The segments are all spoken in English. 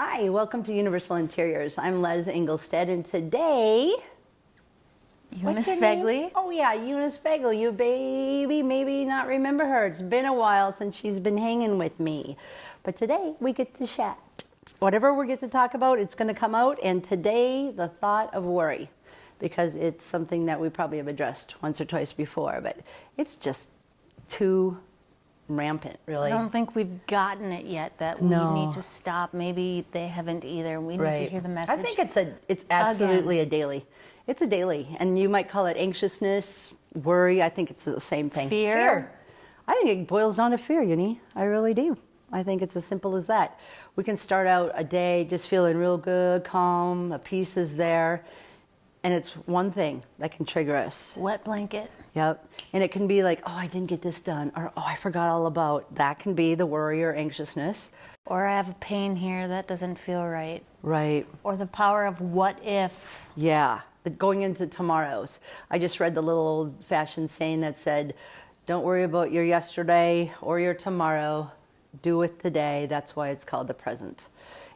Hi, welcome to Universal Interiors. I'm Les Engelstead, and today... Eunice Fegley. Oh yeah, Eunice Fegley, you baby. Maybe not remember her. It's been a while since she's been hanging with me. But today we get to chat. Whatever we get to talk about, it's going to come out. And today, the thought of worry. Because it's something that we probably have addressed once or twice before. But it's just too rampant, really. I don't think we've gotten it yet that we need to stop. Maybe they haven't either. We need to hear the message. I think it's absolutely a daily. It's a daily, and you might call it anxiousness, worry. I think it's the same thing. Fear. I think it boils down to fear, Uni. I really do. I think it's as simple as that. We can start out a day just feeling real good, calm, the peace is there, and it's one thing that can trigger us. Wet blanket. Yep. And it can be like, oh, I didn't get this done, or oh, I forgot all about. That can be the worry or anxiousness. Or I have a pain here that doesn't feel right. Right. Or the power of what if. Yeah. Going into tomorrow's. I just read the little old-fashioned saying that said, don't worry about your yesterday or your tomorrow. Do with today. That's why it's called the present.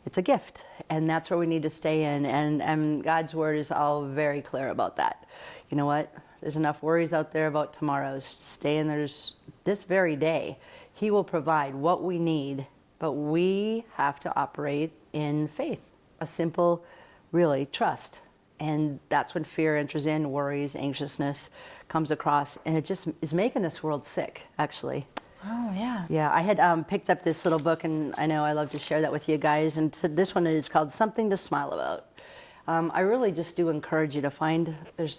It's a gift, and that's where we need to stay in. And God's word is all very clear about that. You know what? There's enough worries out there about tomorrow's. Stay in there's this very day. He will provide what we need, but we have to operate in faith. A simple, really, trust. And that's when fear enters in, worries, anxiousness comes across, and it just is making this world sick, actually. Oh, yeah. Yeah, I had picked up this little book, and I know I love to share that with you guys, and this one is called Something to Smile About. I really just do encourage you to find,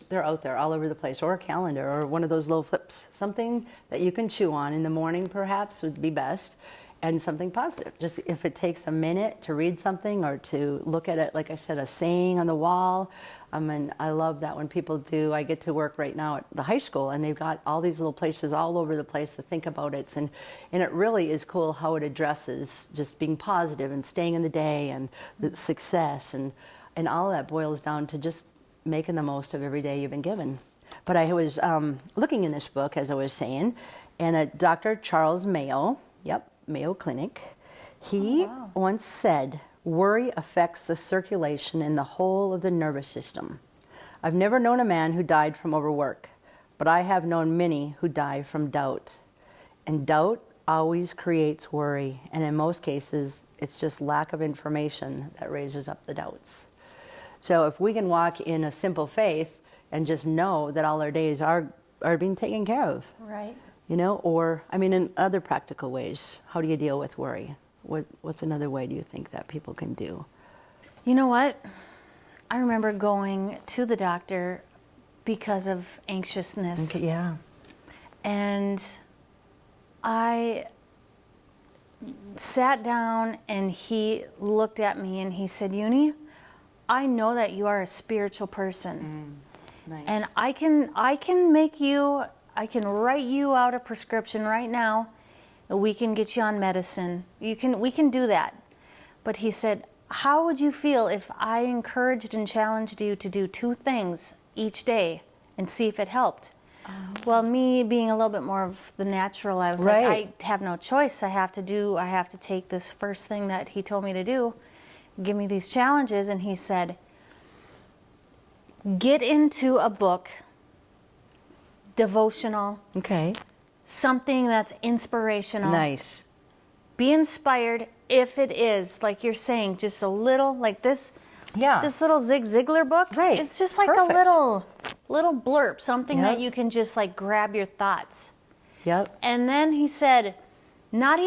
they're out there all over the place, or a calendar, or one of those little flips, something that you can chew on in the morning perhaps would be best, and something positive. Just if it takes a minute to read something or to look at it, like I said, a saying on the wall. I love that when people do. I get to work right now at the high school, and they've got all these little places all over the place to think about it. And it really is cool how it addresses just being positive and staying in the day and the success. And all of that boils down to just making the most of every day you've been given. But I was looking in this book, as I was saying, and Dr. Charles Mayo, Mayo Clinic, he once said, worry affects the circulation in the whole of the nervous system. I've never known a man who died from overwork, but I have known many who die from doubt. And doubt always creates worry, and in most cases, it's just lack of information that raises up the doubts. So if we can walk in a simple faith and just know that all our days are being taken care of. Right. You know, or, in other practical ways, how do you deal with worry? What's another way do you think that people can do? You know what? I remember going to the doctor because of anxiousness. Okay, yeah. And I sat down and he looked at me and he said, Uni, I know that you are a spiritual person. Nice. And I can write you out a prescription right now. We can get you on medicine. We can do that. But he said, how would you feel if I encouraged and challenged you to do 2 things each day and see if it helped? Well, me being a little bit more of the natural, I was like, I have no choice. I have to take this first thing that he told me to do, give me these challenges. And he said, get into a book, devotional. Okay. Something that's inspirational. Nice. Be inspired if it is, like you're saying, just a little, like this. Yeah. This little Zig Ziglar book. Right. It's just like Perfect. a little blurb, something that you can just like grab your thoughts. Yep. And then he said, not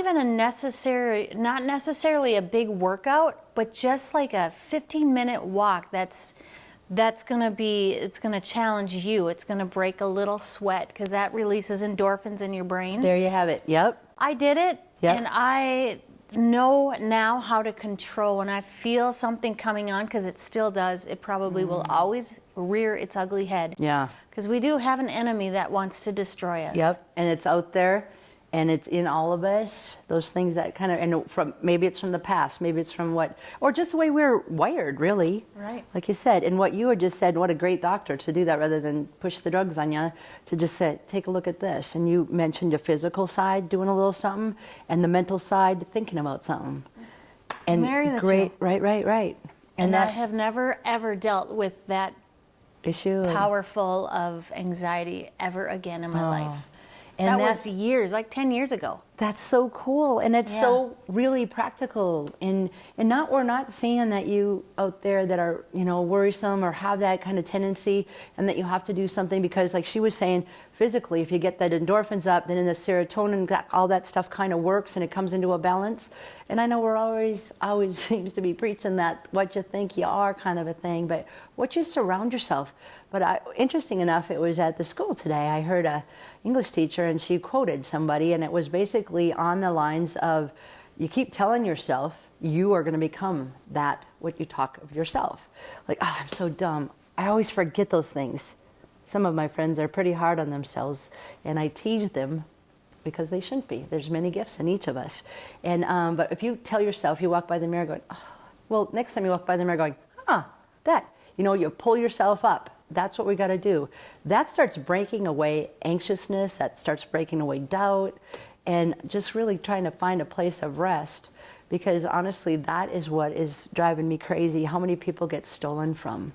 necessarily a big workout, but just like a 15-minute walk it's going to challenge you. It's going to break a little sweat because that releases endorphins in your brain. There you have it. Yep. I did it, and I know now how to control when I feel something coming on, because it still does. It probably will always rear its ugly head. Yeah. Because we do have an enemy that wants to destroy us. Yep. And it's out there, and it's in all of us. Those things that kind of, and maybe it's from the past, maybe it's from or just the way we're wired, really. Right. Like you said, and what you had just said, what a great doctor to do that rather than push the drugs on you, to just say, take a look at this. And you mentioned your physical side, doing a little something, and the mental side, thinking about something. And marry the great, right. And I that have never, ever dealt with that issue. powerful of anxiety ever again in my life. And That was years, like 10 years ago. That's so cool, and it's so really practical. And not we're not saying that you out there that are worrisome or have that kind of tendency, and that you have to do something because, like she was saying, physically, if you get that endorphins up, then in the serotonin, all that stuff kind of works and it comes into a balance. And I know we're always seems to be preaching that what you think you are kind of a thing, but what you surround yourself. But interesting enough, it was at the school today. I heard a English teacher, and she quoted somebody, and it was basically on the lines of, you keep telling yourself you are going to become that, what you talk of yourself. Like, oh, I'm so dumb. I always forget those things. Some of my friends are pretty hard on themselves, and I tease them because they shouldn't be. There's many gifts in each of us. And but if you tell yourself, you walk by the mirror going, oh, well, next time you walk by the mirror going, that, you pull yourself up. That's what we got to do. That starts breaking away anxiousness. That starts breaking away doubt, and just really trying to find a place of rest. Because honestly, that is what is driving me crazy. How many people get stolen from?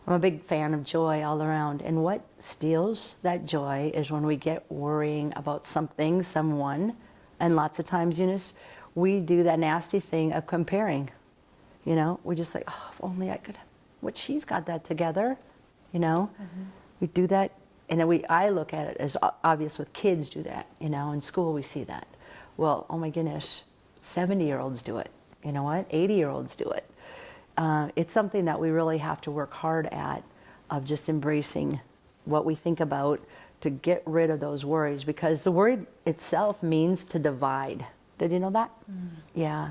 I'm a big fan of joy all around. And what steals that joy is when we get worrying about something, someone. And lots of times, Eunice, we do that nasty thing of comparing. We're just like, oh, if only I could have what she's got that together. We do that, and then I look at it as obvious with kids do that. In school we see that. Well, oh my goodness, 70-year-olds do it. You know what? 80-year-olds do it. It's something that we really have to work hard at, of just embracing what we think about to get rid of those worries, because the word itself means to divide. Did you know that? Yeah.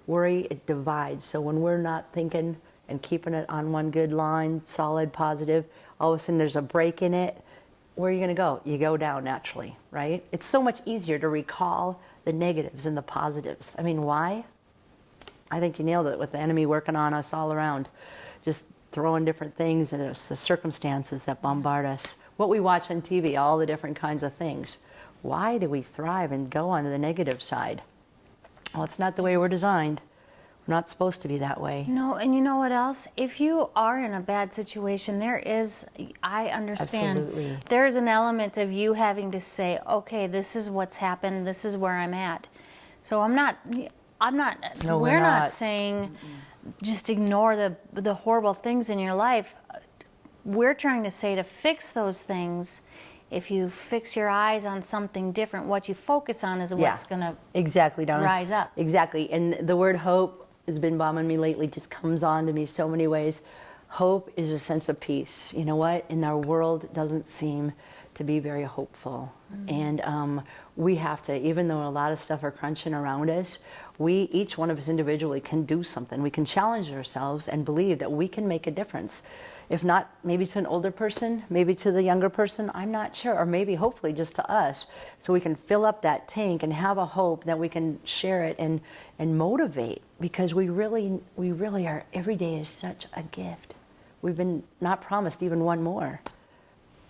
Worry, it divides. So when we're not thinking and keeping it on one good line, solid, positive, all of a sudden there's a break in it, where are you going to go? You go down naturally, right? It's so much easier to recall the negatives and the positives. I mean, why? I think you nailed it, with the enemy working on us all around, just throwing different things at us, the circumstances that bombard us, what we watch on TV, all the different kinds of things. Why do we thrive and go on to the negative side? Well, it's not the way we're designed. We're not supposed to be that way. No, and you know what else? If you are in a bad situation, I understand. Absolutely. There is an element of you having to say, okay, this is what's happened, this is where I'm at. So No, we're not saying just ignore the horrible things in your life. We're trying to say to fix those things. If you fix your eyes on something different, what you focus on is what's going to exactly, Donna. rise up. Exactly. And the word hope has been bombing me lately, just comes on to me so many ways. Hope is a sense of peace. You know what? In our world, it doesn't seem to be very hopeful. And we have to, even though a lot of stuff are crunching around us, each one of us individually can do something. We can challenge ourselves and believe that we can make a difference. If not, maybe to an older person, maybe to the younger person, I'm not sure. Or maybe, hopefully, just to us. So we can fill up that tank and have a hope that we can share it and motivate. Because we really are, every day is such a gift. We've been not promised even one more,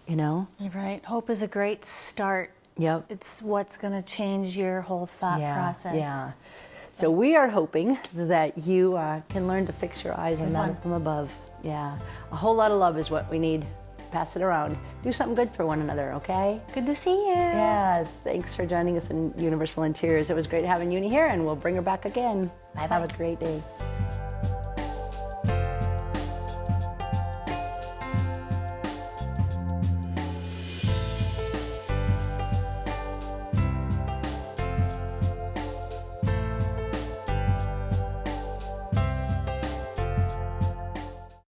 You're right. Hope is a great start. Yep. It's what's going to change your whole thought process. Yeah. So we are hoping that you can learn to fix your eyes on that from above. Yeah. A whole lot of love is what we need. Pass it around. Do something good for one another, okay? Good to see you. Yeah. Thanks for joining us in Universal Interiors. It was great having Uni here, and we'll bring her back again. Bye-bye. Have a great day.